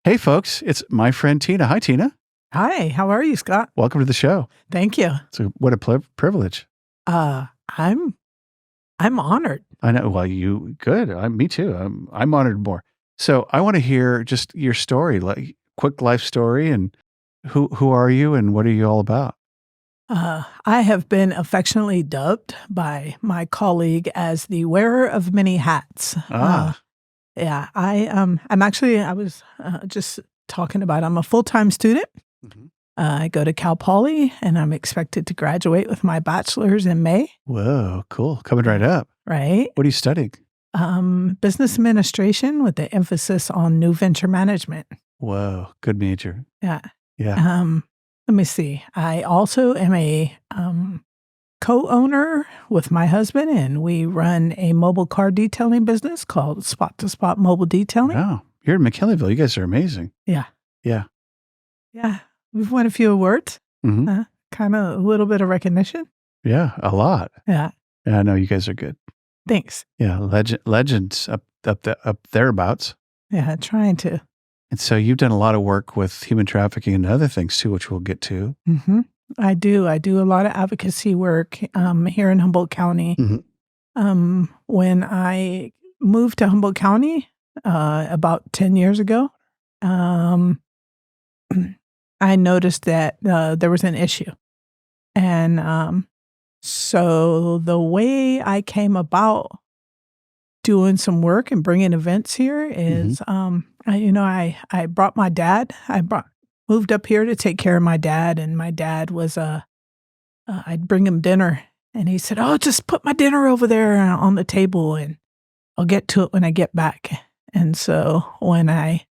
Hey, folks, it's my friend Tina. Hi, Tina. Hi, how are you, Scott? Welcome to the show. Thank you. So, what a privilege. I'm honored. I know. Well, good. Me too. I'm honored more. So, I want to hear just your story, like quick life story, and who are you and what are you all about? I have been affectionately dubbed by my colleague as the wearer of many hats. Ah, Yeah, I was just talking about I'm a full-time student. mhm. I go to Cal Poly, and I'm expected to graduate with my bachelor's in May. Whoa, cool. Coming right up. Right? What are you studying? Business administration with the emphasis on new venture management. Whoa, good major. Yeah. Yeah. Let me see. I also am a co-owner with my husband, and we run a mobile car detailing business called Spot to Spot Mobile Detailing. Wow. You're in McKinleyville. You guys are amazing. Yeah. Yeah. Yeah. We've won a few awards, Hmm. kind of a little bit of recognition. Yeah. A lot. Yeah. Yeah. I know you guys are good. Thanks. Yeah. Legends up thereabouts. Yeah. Trying to. And so you've done a lot of work with human trafficking and other things too, which we'll get to. Mm-hmm. I do a lot of advocacy work here in Humboldt County. Mm-hmm. When I moved to Humboldt County about 10 years ago, I noticed that there was an issue. And so the way I came about doing some work and bringing events here is, I brought my dad. Moved up here to take care of my dad, and my dad was I'd bring him dinner, and he said, "Oh, just put my dinner over there on the table, and I'll get to it when I get back." And so when I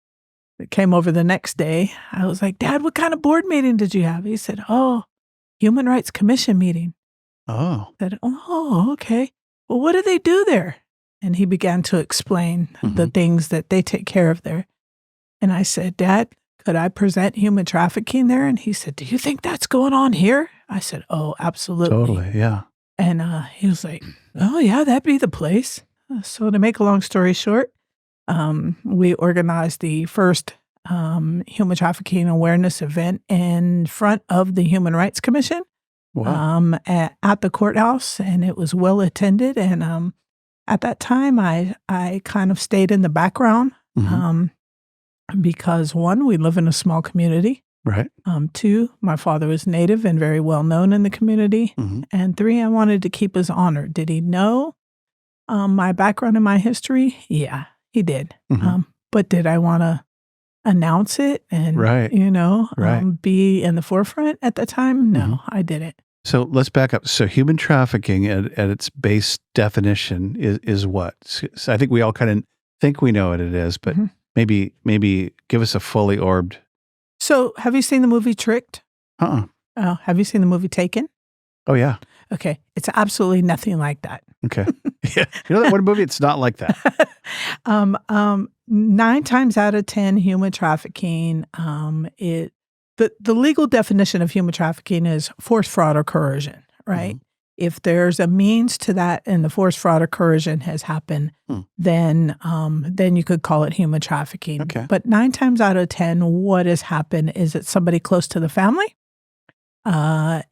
came over the next day, I was like, "Dad, what kind of board meeting did you have?" He said, "Oh, Human Rights Commission meeting." Oh. I said, "Oh, okay. Well, what do they do there?" And he began to explain the things that they take care of there. And I said, "Dad, could I present human trafficking there?" And he said, "Do you think that's going on here?" I said, "Oh, absolutely." Totally. Yeah. And he was like, "Oh, yeah, that'd be the place." So to make a long story short, we organized the first human trafficking awareness event in front of the Human Rights Commission. Wow. At the courthouse, and it was well attended. And at that time, I kind of stayed in the background because one, we live in a small community. Right. Two, my father was Native and very well known in the community. And three, I wanted to keep his honor. Did he know my background and my history? Yeah, he did. But did I want to announce it and, be in the forefront at the time? No, I didn't. So let's back up. So human trafficking at its base definition is what? So I think we all kind of think we know what it is, but maybe give us a fully orbed. So have you seen the movie Tricked? Oh, have you seen the movie Taken? Oh, yeah. Okay. It's absolutely nothing like that. Okay. Yeah. You know that one movie? It's not like that. 9 times out of 10, human trafficking, the legal definition of human trafficking is force, fraud, or coercion, right? If there's a means to that and the force, fraud, or coercion has happened, then you could call it human trafficking. Okay. But 9 times out of 10, what has happened is it's somebody close to the family.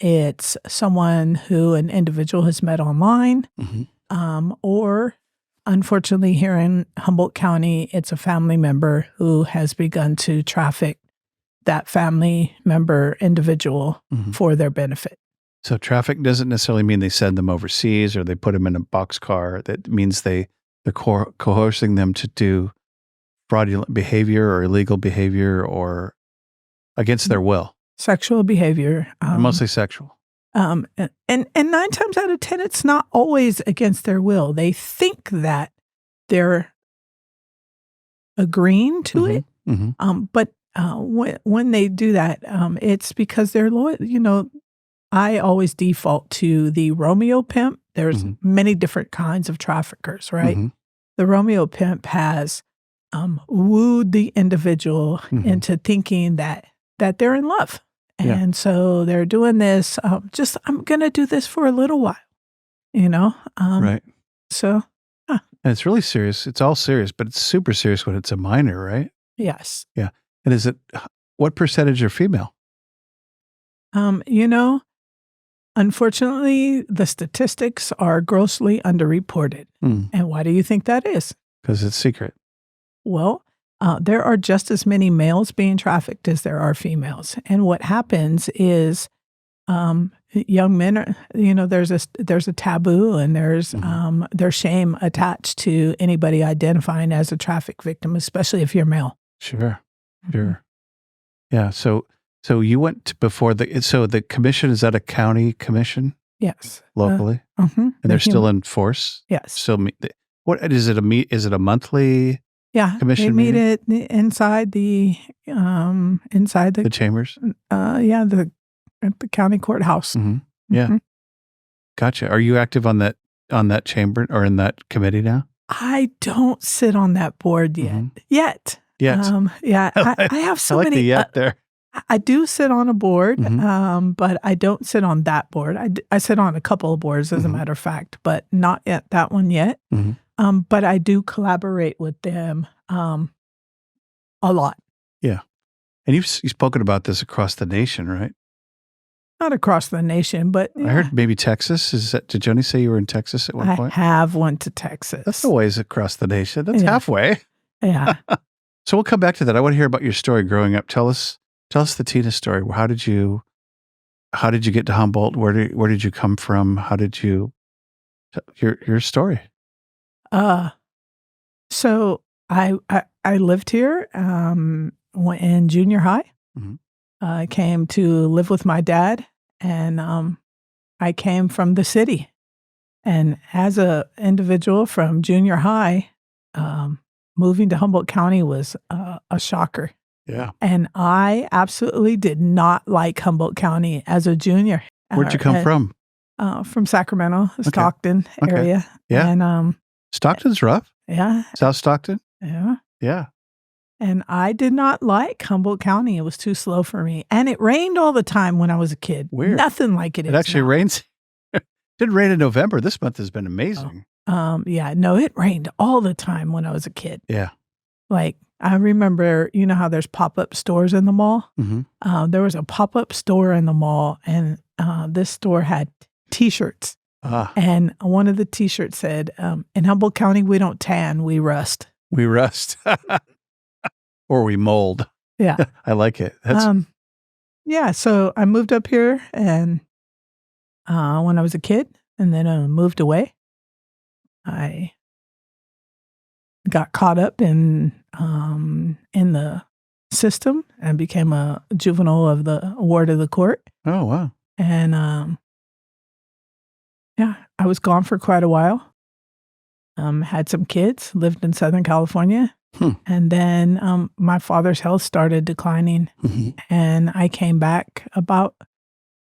It's someone who an individual has met online, or unfortunately here in Humboldt County, it's a family member who has begun to traffic that family member individual for their benefit. So traffic doesn't necessarily mean they send them overseas or they put them in a boxcar. That means they're coercing them to do fraudulent behavior or illegal behavior or against their will. Sexual behavior. Mostly sexual. And 9 times out of 10, it's not always against their will. They think that they're agreeing to it. But when they do that, it's because they're loyal. I always default to the Romeo pimp. There's many different kinds of traffickers, right? The Romeo pimp has wooed the individual into thinking that they're in love. And so they're doing this, I'm going to do this for a little while, right. So. And it's really serious. It's all serious, but it's super serious when it's a minor, right? Yes. Yeah. And what percentage are female? You know, unfortunately, the statistics are grossly underreported. And why do you think that is? Because it's secret. Well, there are just as many males being trafficked as there are females. And what happens is young men are, there's a taboo and there's shame attached to anybody identifying as a traffic victim, especially if you're male. Sure. Yeah. So you went before the commission, is that a county commission? Yes. Locally? And they're still in force? Yes. So what is it a monthly commission they meet meeting? it inside the chambers? At the county courthouse. Yeah. Gotcha. Are you active on that chamber or in that committee now? I don't sit on that board yet. I have so I like many. The yet there. I do sit on a board, but I don't sit on that board. I sit on a couple of boards, as a matter of fact, but not at that one yet. But I do collaborate with them a lot. Yeah. And you've spoken about this across the nation, right? Not across the nation, but I heard maybe Texas. Did Joni say you were in Texas at one point? I have went to Texas. That's a ways across the nation. That's halfway. Yeah. So we'll come back to that. I want to hear about your story growing up. Tell us the Tina story. How did you get to Humboldt? Where did you come from? How did you your story? So I lived here in junior high. I came to live with my dad, and I came from the city. And as an individual from junior high, moving to Humboldt County was a shocker. Yeah. And I absolutely did not like Humboldt County as a junior. Where'd you come from? From Sacramento, Stockton area. Yeah. And Stockton's rough. Yeah. South Stockton? Yeah. Yeah. And I did not like Humboldt County. It was too slow for me. And it rained all the time when I was a kid. Weird. Nothing like it is. It actually now. rains. It didn't rain in November. This month has been amazing. It rained all the time when I was a kid. Yeah. Like, I remember, you know how there's pop-up stores in the mall? There was a pop-up store in the mall, and this store had T-shirts. And one of the T-shirts said, in Humboldt County, we don't tan, we rust. We rust. Or we mold. Yeah. I like it. So I moved up here and when I was a kid, and then moved away. I got caught up in the system and became a juvenile of the ward of the court. Oh, wow. And I was gone for quite a while. Had some kids, lived in Southern California. And then my father's health started declining. And I came back about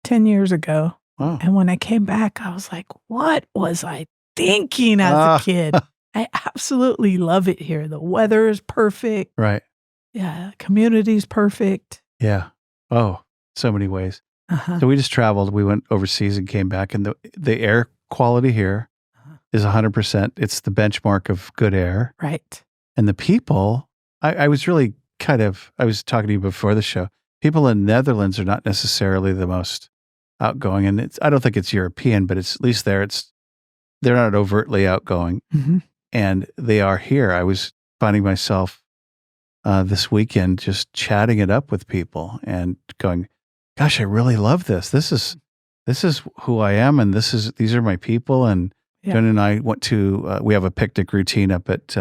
10 years ago. Wow. And when I came back, I was like, what was I thinking as a kid? I absolutely love it here. The weather is perfect. Right. Yeah. Community's perfect. Yeah. Oh, so many ways. So we just traveled. We went overseas and came back. And the air quality here is 100%. It's the benchmark of good air. Right. And the people, I was really I was talking to you before the show. People in the Netherlands are not necessarily the most outgoing. And I don't think it's European, but it's at least there. They're not overtly outgoing. And they are here. I was finding myself this weekend just chatting it up with people and going, gosh, I really love this. This is who I am. And these are my people. And Jen and I went to, we have a picnic routine up at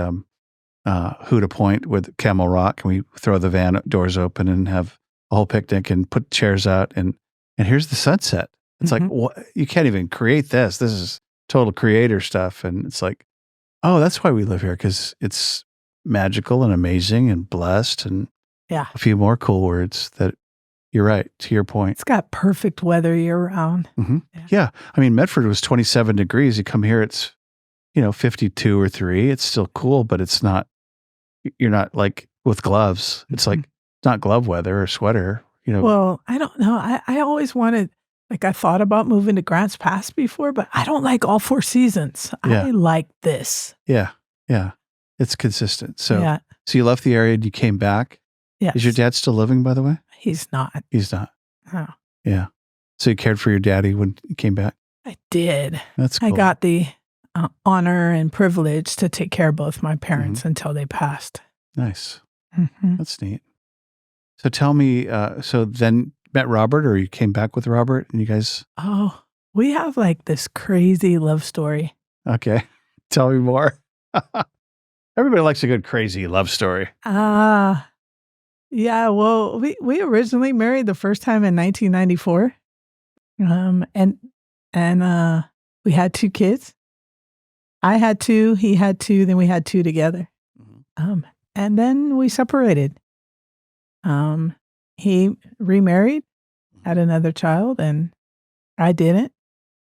Huda Point with Camel Rock, and we throw the van doors open and have a whole picnic and put chairs out, and here's the sunset. It's like, what? You can't even create this. This is total creator stuff. And it's like, oh, that's why we live here, because it's magical and amazing and blessed, and a few more cool words that you're right, to your point. It's got perfect weather year round. Yeah. I mean, Medford was 27 degrees. You come here, it's, 52 or 3. It's still cool, but it's not, you're not like with gloves. It's like, it's not glove weather or sweater, Well, I don't know. I always wanted, I thought about moving to Grants Pass before, but I don't like all 4 seasons. I like this. Yeah. Yeah. It's consistent. So you left the area and you came back. Yes. Is your dad still living, by the way? He's not. He's not. No. Yeah. So you cared for your daddy when he came back? I did. That's cool. I got the honor and privilege to take care of both my parents until they passed. Nice. Mm-hmm. That's neat. So tell me, so then met Robert, or you came back with Robert and you guys? Oh, we have like this crazy love story. Okay. Tell me more. Everybody likes a good crazy love story. Yeah, well, we originally married the first time in 1994. And we had 2 kids. I had 2, he had 2, then we had 2 together. And then we separated. He remarried, had another child, and I didn't.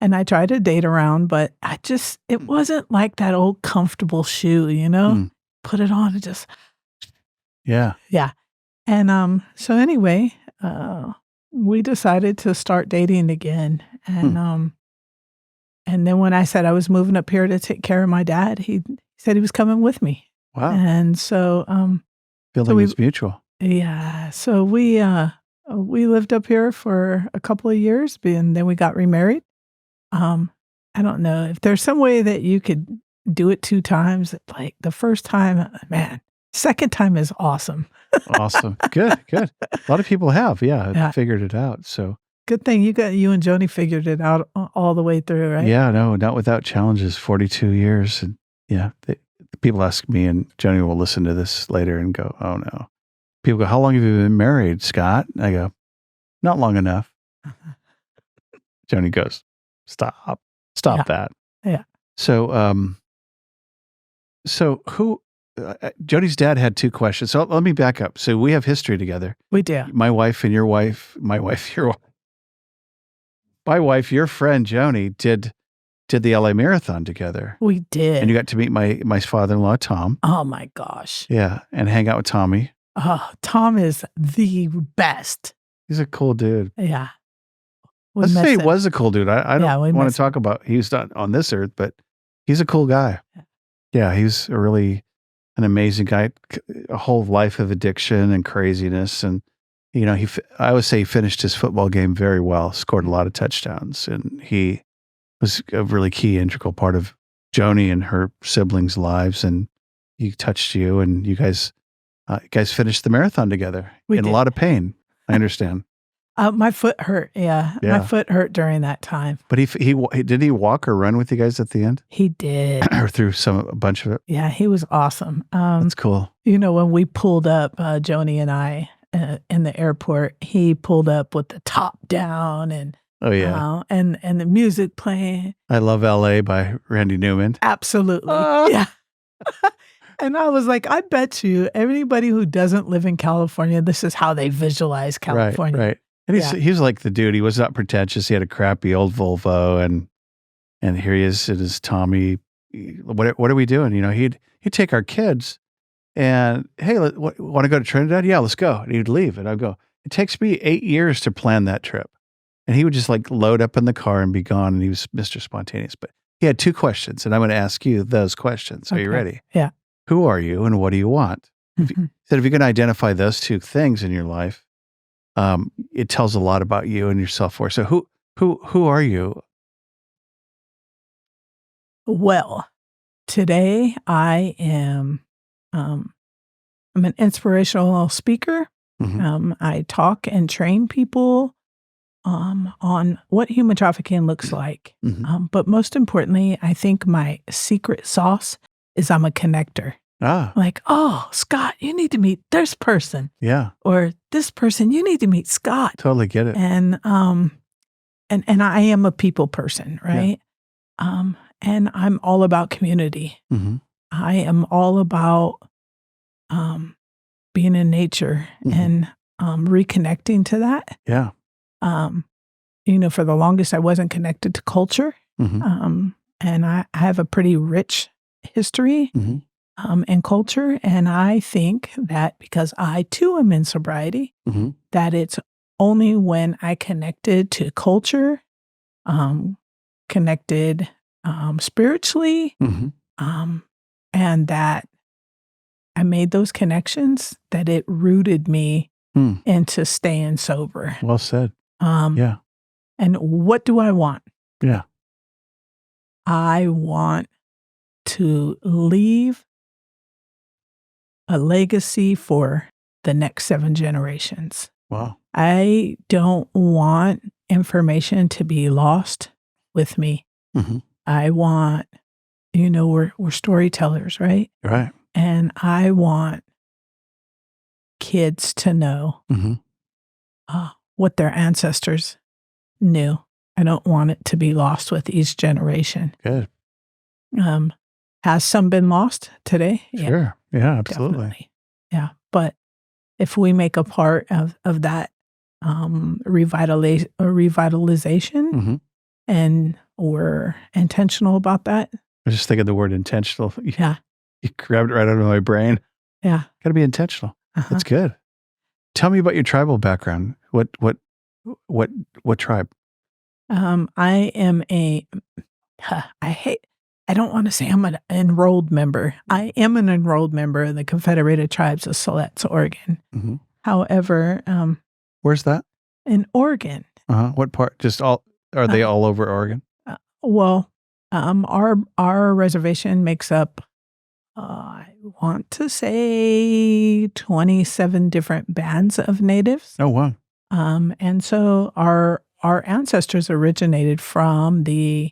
And I tried to date around, but it wasn't like that old comfortable shoe, you know? Put it on and just. Yeah. Yeah. And so anyway, we decided to start dating again. And then when I said I was moving up here to take care of my dad, he said he was coming with me. Wow. And so feeling is mutual. Yeah. So we lived up here for a couple of years, and then we got remarried. I don't know if there's some way that you could do it 2 times. Like the first time, man, second time is awesome. Awesome. Good. A lot of people have, figured it out. So good thing you and Joni figured it out all the way through, right? Yeah, no, not without challenges. 42 years, and people ask me, and Joni will listen to this later and go, "Oh no." People go, "How long have you been married, Scott?" I go, "Not long enough." Joni goes, Stop that. Yeah. So, who? Joni's dad had 2 questions. So let me back up. So we have history together. We do. My wife and your wife. My wife, your wife. My wife, your friend Joni did the LA Marathon together. We did. And you got to meet my father-in-law, Tom. Oh my gosh. Yeah, and hang out with Tommy. Oh, Tom is the best. He's a cool dude. Yeah. Let's say he was a cool dude. I don't want to talk about, he's not on this earth, but he's a cool guy. Yeah, he's an amazing guy. A whole life of addiction and craziness. And, I always say he finished his football game very well, scored a lot of touchdowns. And he was a really key, integral part of Joni and her siblings' lives. And he touched you, and you guys finished the marathon together in a lot of pain. I understand. My foot hurt. Yeah. My foot hurt during that time. But he did he walk or run with you guys at the end? He did. Or through a bunch of it? Yeah, he was awesome. That's cool. When we pulled up, Joni and I, in the airport, he pulled up with the top down and and the music playing. I Love LA by Randy Newman. Absolutely. Yeah. And I was like, I bet you anybody who doesn't live in California, this is how they visualize California. Right. And he's like the dude. He was not pretentious. He had a crappy old Volvo, and here he is. It is Tommy. What are we doing? He'd take our kids, and hey, want to go to Trinidad? Yeah, let's go. And he'd leave, and I'd go. It takes me 8 years to plan that trip, and he would just like load up in the car and be gone. And he was Mr. Spontaneous. But he had 2 questions, and I'm going to ask you those questions. Are you ready? Yeah. Who are you, and what do you want? If you can identify those 2 things in your life, it tells a lot about you and your self-worth. So who are you? Well, today I am, I'm an inspirational speaker. I talk and train people on what human trafficking looks like. But most importantly, I think my secret sauce is I'm a connector. Like, oh, Scott, you need to meet this person. Yeah. Or this person, you need to meet Scott. Totally get it. And I am a people person, right? Yeah. And I'm all about community. I am all about being in nature and reconnecting to that. Yeah. For the longest, I wasn't connected to culture. And I have a pretty rich history and culture. And I think that because I too am in sobriety, that it's only when I connected to culture, connected spiritually, and that I made those connections that it rooted me into staying sober. Well said. Yeah. And what do I want? Yeah. I want to leave a legacy for the next 7 generations. Wow. I don't want information to be lost with me. Mm-hmm. I want, we're storytellers, right? Right. And I want kids to know what their ancestors knew. I don't want it to be lost with each generation. Good. Has some been lost today? Sure. Yeah, absolutely. Definitely. Yeah. But if we make a part of that revitalization and we're intentional about that. I was just thinking the word intentional. Yeah. You grabbed it right out of my brain. Yeah. Got to be intentional. That's good. Tell me about your tribal background. What tribe? I am I don't want to say I'm an enrolled member. I am an enrolled member of the Confederated Tribes of Siletz, Oregon. Mm-hmm. However, where's that? In Oregon. What part? Just all? Are they all over Oregon? Well, our reservation makes up, I want to say 27 different bands of natives. Oh, wow. And so our ancestors originated from the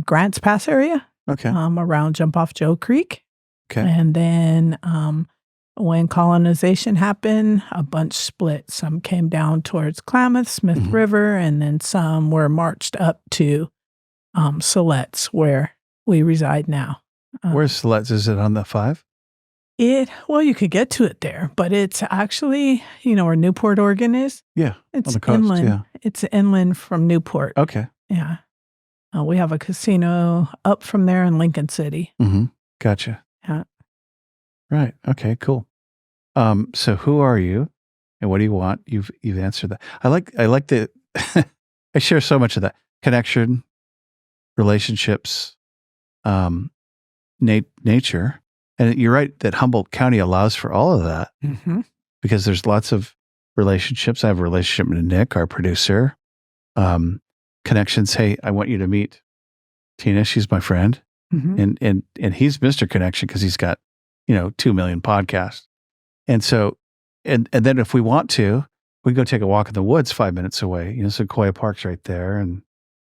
Grants Pass area. Okay. Around Jump Off Joe Creek. Okay. And then when colonization happened, a bunch split. Some came down towards Klamath, Smith River, and then some were marched up to Siletz, where we reside now. Where's Siletz? Is it on the 5? Well, you could get to it there, but it's actually, where Newport, Oregon is? Yeah, it's on the coast, inland. Yeah. It's inland from Newport. Okay. Yeah. We have a casino up from there in Lincoln City. Mm-hmm. Gotcha. Yeah. Right. Okay, cool. So who are you and what do you want? You've answered that. I like the, I share so much of that. Connection, relationships, nature. And you're right that Humboldt County allows for all of that because there's lots of relationships. I have a relationship with Nick, our producer. Connections. Hey, I want you to meet Tina. She's my friend. And he's Mr. Connection because he's got, 2 million podcasts. And so, and then if we want to, we go take a walk in the woods 5 minutes away. Sequoia Park's right there. And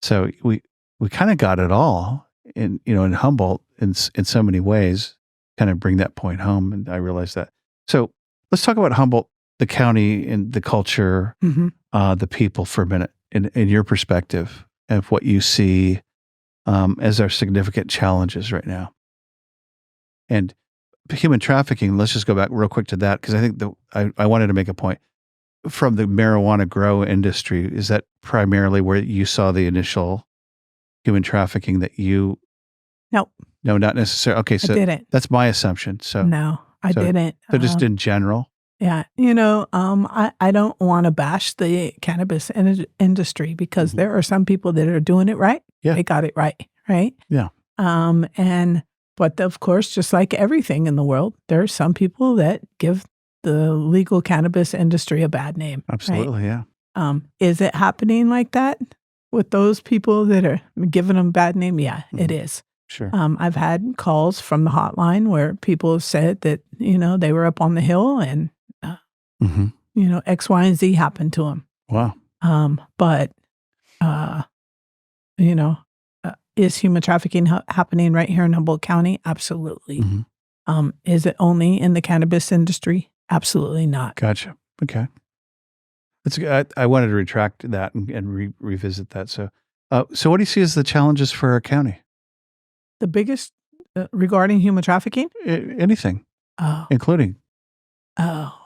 so we kind of got it all in Humboldt in so many ways, kind of bring that point home. And I realized that. So let's talk about Humboldt, the county and the culture, the people for a minute. In your perspective of what you see as our significant challenges right now. And human trafficking, let's just go back real quick to that, because I think I wanted to make a point. From the marijuana grow industry, is that primarily where you saw the initial human trafficking that you... No, not necessarily. Okay, so I didn't. That's my assumption. So no, I didn't. So just in general? Yeah. I don't want to bash the cannabis industry because there are some people that are doing it right. Yeah. They got it right. Right. Yeah. But of course, just like everything in the world, there are some people that give the legal cannabis industry a bad name. Absolutely. Right? Yeah. Is it happening like that with those people that are giving them a bad name? Yeah, it is. Sure. I've had calls from the hotline where people have said that, they were up on the hill and, X, Y, and Z happened to them. Wow. Is human trafficking happening right here in Humboldt County? Absolutely. Is it only in the cannabis industry? Absolutely not. Gotcha. Okay. That's good. I wanted to retract that and revisit that. So what do you see as the challenges for our county? The biggest regarding human trafficking? Anything, including.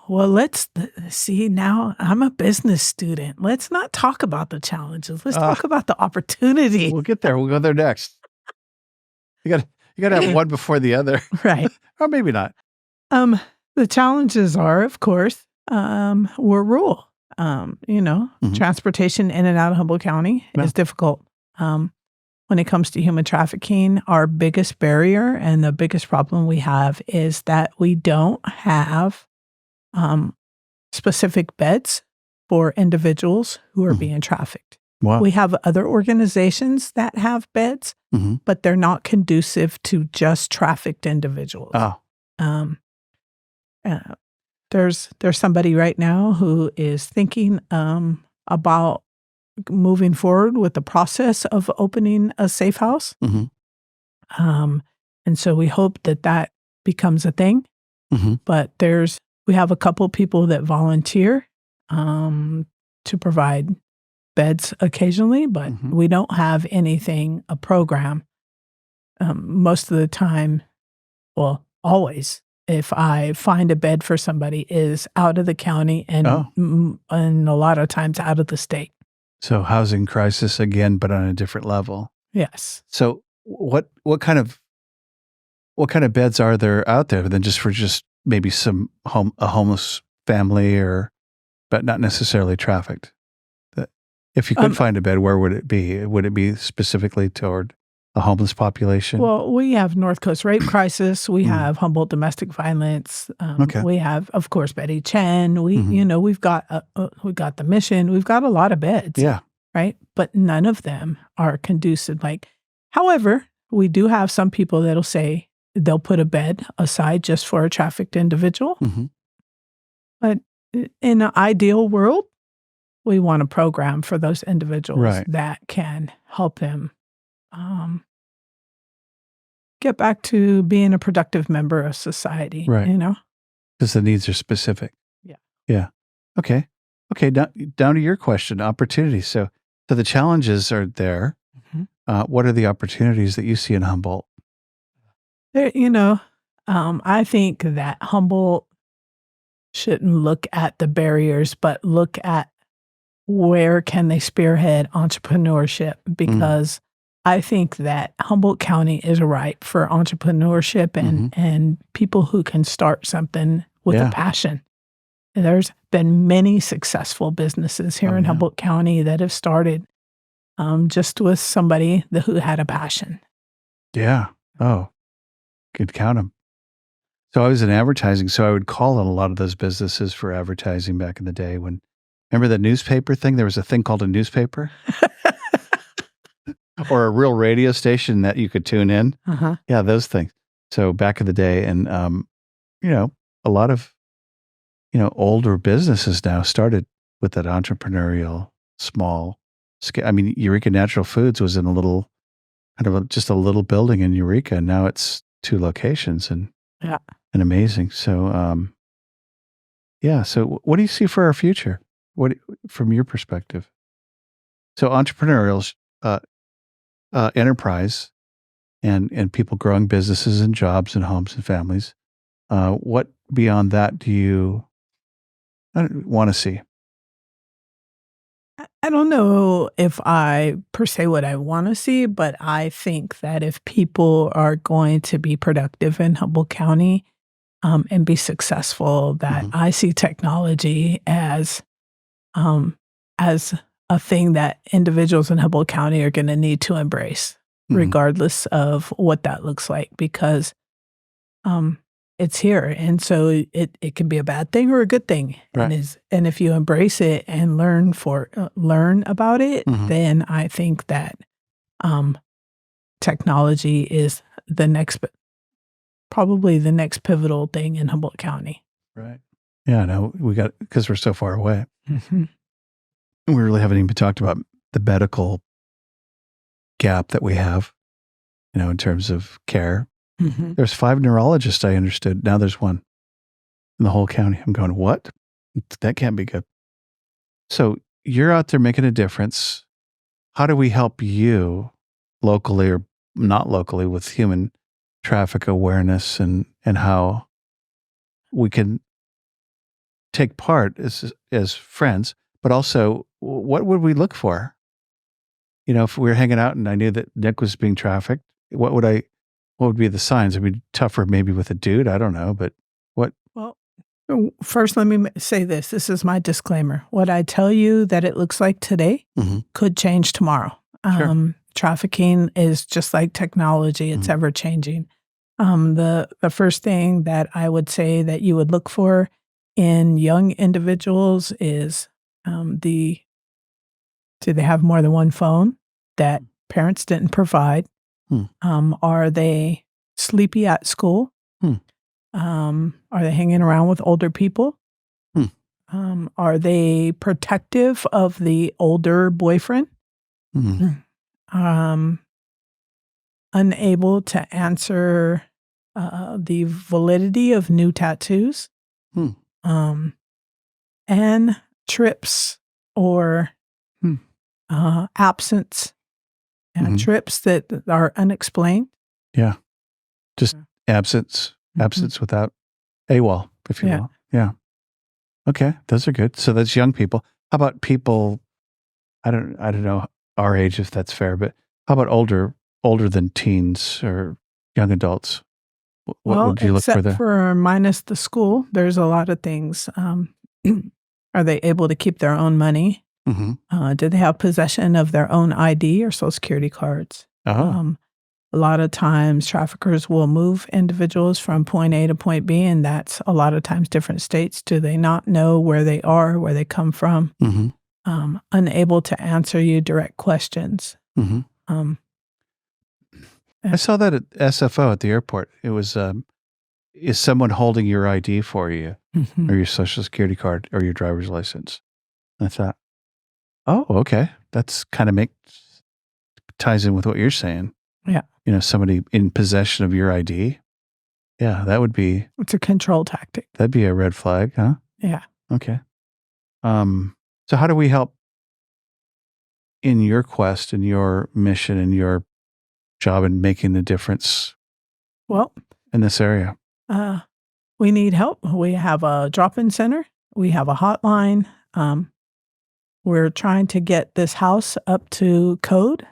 Well, let's see. Now I'm a business student. Let's not talk about the challenges. Let's talk about the opportunity. We'll get there. We'll go there next. You got to have one before the other, right? Or maybe not. The challenges are, of course, we're rural. Transportation in and out of Humboldt County is difficult. when it comes to human trafficking, our biggest barrier and the biggest problem we have is that we don't have specific beds for individuals who are being trafficked. Wow. We have other organizations that have beds, but they're not conducive to just trafficked individuals. Oh. There's somebody right now who is thinking about moving forward with the process of opening a safe house. And so we hope that becomes a thing. But we have a couple people that volunteer to provide beds occasionally, but we don't have a program. Most of the time, well, always, if I find a bed for somebody, is out of the county and a lot of times out of the state. So housing crisis again, but on a different level. Yes. So what kind of beds are there out there than just maybe a homeless family but not necessarily trafficked? If you could find a bed, where would it be? Would it be specifically toward the homeless population? Well, we have North Coast rape crisis. We have Humboldt domestic violence. We have, of course, Betty Chen. We've got the Mission. We've got a lot of beds. Yeah. Right. But none of them are conducive. However, we do have some people that'll say they'll put a bed aside just for a trafficked individual. But in an ideal world, we want a program for those individuals that can help them get back to being a productive member of society, Because the needs are specific. Yeah. Okay. Down to your question, opportunities. So the challenges are there. What are the opportunities that you see in Humboldt? I think that Humboldt shouldn't look at the barriers, but look at where can they spearhead entrepreneurship, because I think that Humboldt County is ripe for entrepreneurship and people who can start something with a passion. There's been many successful businesses here in Humboldt County that have started just with somebody who had a passion. Yeah. Oh, could count them. So I was in advertising, so I would call on a lot of those businesses for advertising back in the day. Remember the newspaper thing? There was a thing called a newspaper? Or a real radio station that you could tune in. Yeah, those things. So back in the day, and a lot of older businesses now started with that entrepreneurial small scale. I mean, Eureka Natural Foods was in a little just a little building in Eureka, and now it's 2 locations and amazing. So so what do you see for our future? What from your perspective? So entrepreneurial enterprise and people growing businesses and jobs and homes and families. What beyond that do you want to see? I don't know if I per se what I want to see, but I think that if people are going to be productive in Humboldt County and be successful, that I see technology as a thing that individuals in Humboldt County are going to need to embrace, regardless of what that looks like, because it's here. And so it can be a bad thing or a good thing. Right. And if you embrace it and learn about it, then I think that technology is probably the next pivotal thing in Humboldt County. Right. Yeah, no, because we're so far away. We really haven't even talked about the medical gap that we have, in terms of care. There's 5 neurologists, I understood. Now there's 1 in the whole county. I'm going, what? That can't be good. So you're out there making a difference. How do we help you locally or not locally with human traffic awareness and how we can take part as friends, but also what would we look for? If we were hanging out and I knew that Nick was being trafficked, what would be the signs? It'd be tougher maybe with a dude. I don't know, but what? Well, first, let me say this. This is my disclaimer. What I tell you that it looks like today could change tomorrow. Sure. trafficking is just like technology. It's ever changing. The first thing that I would say that you would look for in young individuals is do they have more than one phone that parents didn't provide? Are they sleepy at school? Are they hanging around with older people? Are they protective of the older boyfriend? Unable to answer the validity of new tattoos? And trips or absence. Trips that are unexplained. Yeah. Just absence without AWOL, if you will. Yeah. Okay. Those are good. So that's young people. How about people, I don't know our age, if that's fair, but how about older than teens or young adults? What would you look for there? Except for minus the school, there's a lot of things. Are they able to keep their own money? Do they have possession of their own ID or Social Security cards? A lot of times traffickers will move individuals from point A to point B, and that's a lot of times different states. Do they not know where they are, where they come from? Unable to answer you direct questions. I saw that at SFO at the airport. It was, is someone holding your ID for you or your Social Security card or your driver's license? I thought, oh, okay. That's kind of ties in with what you're saying. Yeah. Somebody in possession of your ID. Yeah, that would be. It's a control tactic. That'd be a red flag, huh? Yeah. Okay. So how do we help in your quest and your mission and your job in making a difference? Well, in this area, we need help. We have a drop-in center. We have a hotline. We're trying to get this house up to code.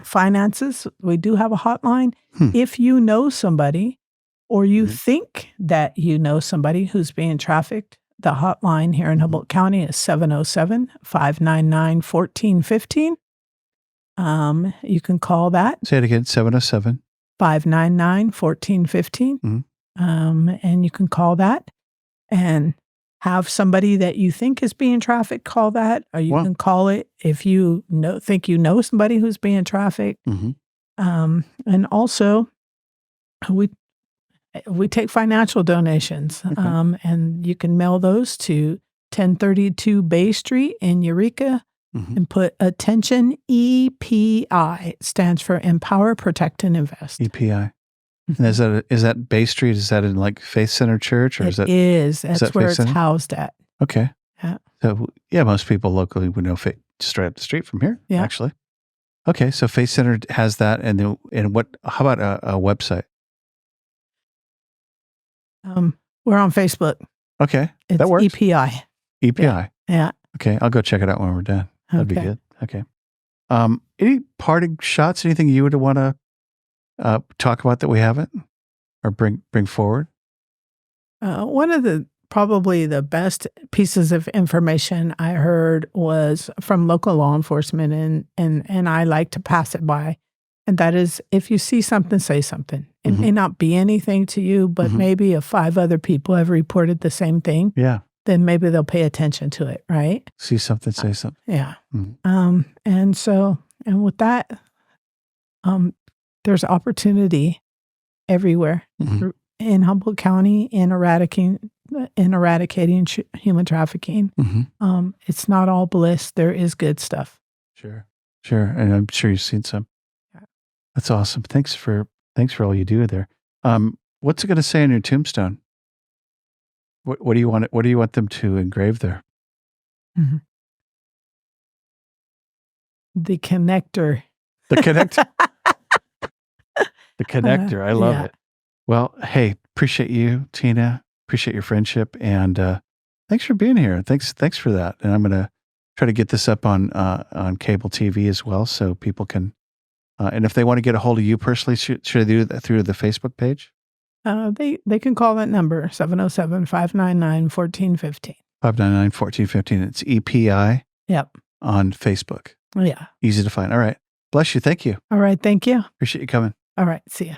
Finances, we do have a hotline. If you know somebody or you think that you know somebody who's being trafficked, the hotline here in Humboldt County is 707-599-1415. You can call that. Say it again, 707. 599-1415. And you can call that and have somebody that you think is being trafficked call that, or you can call it if you think you know somebody who's being trafficked. And also, we take financial donations, and you can mail those to 1032 Bay Street in Eureka and put attention EPI. It stands for Empower, Protect, and Invest. EPI. And is that Bay Street? Is that in like Faith Center Church, or is that? It is. That's where it's housed at. Okay. Yeah. So most people locally would know Faith straight up the street from here. Yeah. Actually. Okay. So Faith Center has that, and what? How about a website? We're on Facebook. Okay, it's that works. EPI. EPI. Yeah. Okay, I'll go check it out when we're done. That'd be good. Okay. Any parting shots? Anything you would want to talk about that we haven't, or bring forward? One of probably the best pieces of information I heard was from local law enforcement, and I like to pass it by. And that is, if you see something, say something. It may not be anything to you, but maybe if 5 other people have reported the same thing, then maybe they'll pay attention to it, right? See something, say something. Yeah. And with that, there's opportunity everywhere in Humboldt County in eradicating human trafficking. It's not all bliss. There is good stuff. Sure. And I'm sure you've seen some. That's awesome. Thanks for all you do there. What's it going to say on your tombstone? What do you want? What do you want them to engrave there? The connector. The connector. The connector. I love it. Well, hey, appreciate you, Tina. Appreciate your friendship, and thanks for being here. Thanks for that. And I'm going to try to get this up on cable TV as well, so people can. And if they want to get a hold of you personally, should they do that through the Facebook page? They can call that number, 707-599-1415. 599-1415. It's EPI. Yep. On Facebook. Yeah. Easy to find. All right. Bless you. Thank you. All right. Thank you. Appreciate you coming. All right. See ya.